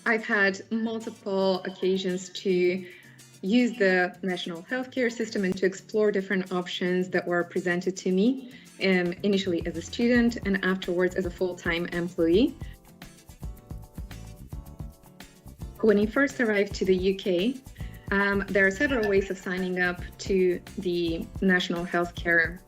I've had multiple occasions to use the national healthcare system and to explore different options that were presented to me, initially as a student and afterwards as a full-time employee. When I first arrived to the UK, there are several ways of signing up to the National Healthcare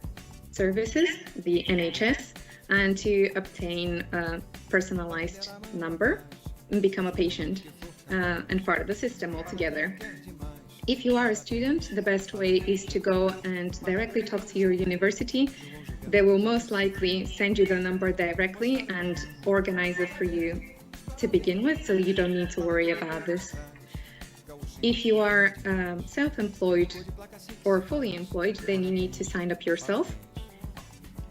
Services, the NHS, and to obtain a personalized number and become a patient and part of the system altogether. If you are a student, the best way is to go and directly talk to your university. They will most likely send you the number directly and organize it for you to begin with, so you don't need to worry about this. If you are self-employed or fully employed, then you need to sign up yourself.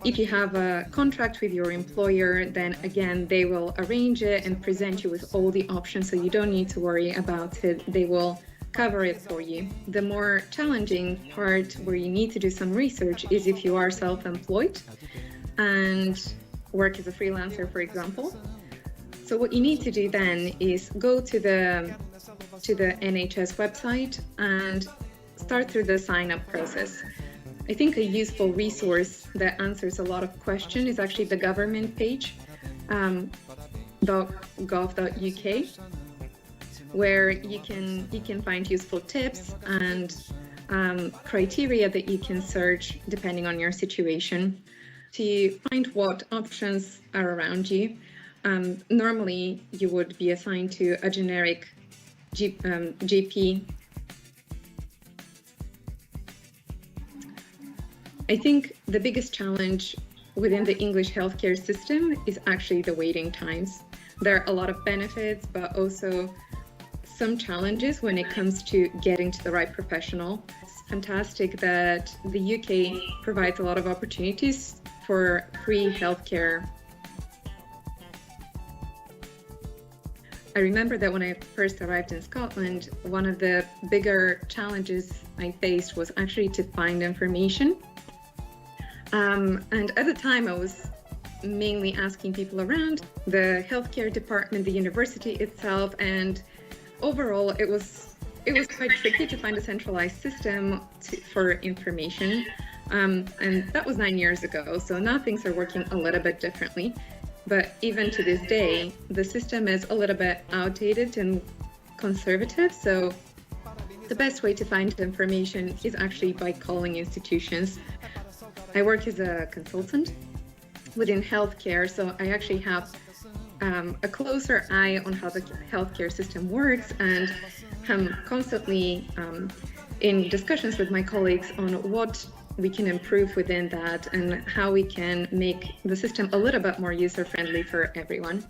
If you have a contract with your employer, then again, they will arrange it and present you with all the options, so you don't need to worry about it. They will cover it for you. The more challenging part, where you need to do some research, is if you are self-employed and work as a freelancer, for example. So what you need to do then is go to the NHS website and start through the sign-up process. I think a useful resource that answers a lot of questions is actually the government page, .gov.uk, where you can find useful tips and criteria that you can search depending on your situation to find what options are around you. Normally, you would be assigned to a generic GP. I think the biggest challenge within the English healthcare system is actually the waiting times. There are a lot of benefits, but also some challenges when it comes to getting to the right professional. It's fantastic that the UK provides a lot of opportunities for free healthcare. I remember that when I first arrived in Scotland, one of the bigger challenges I faced was actually to find information. And at the time, I was mainly asking people around the healthcare department, the university itself, and overall, it was quite tricky to find a centralized system for information. And that was 9 years ago, so now things are working a little bit differently. But even to this day, the system is a little bit outdated and conservative. So the best way to find information is actually by calling institutions. I work as a consultant within healthcare, so I actually have a closer eye on how the healthcare system works, and I'm constantly in discussions with my colleagues on what we can improve within that and how we can make the system a little bit more user-friendly for everyone.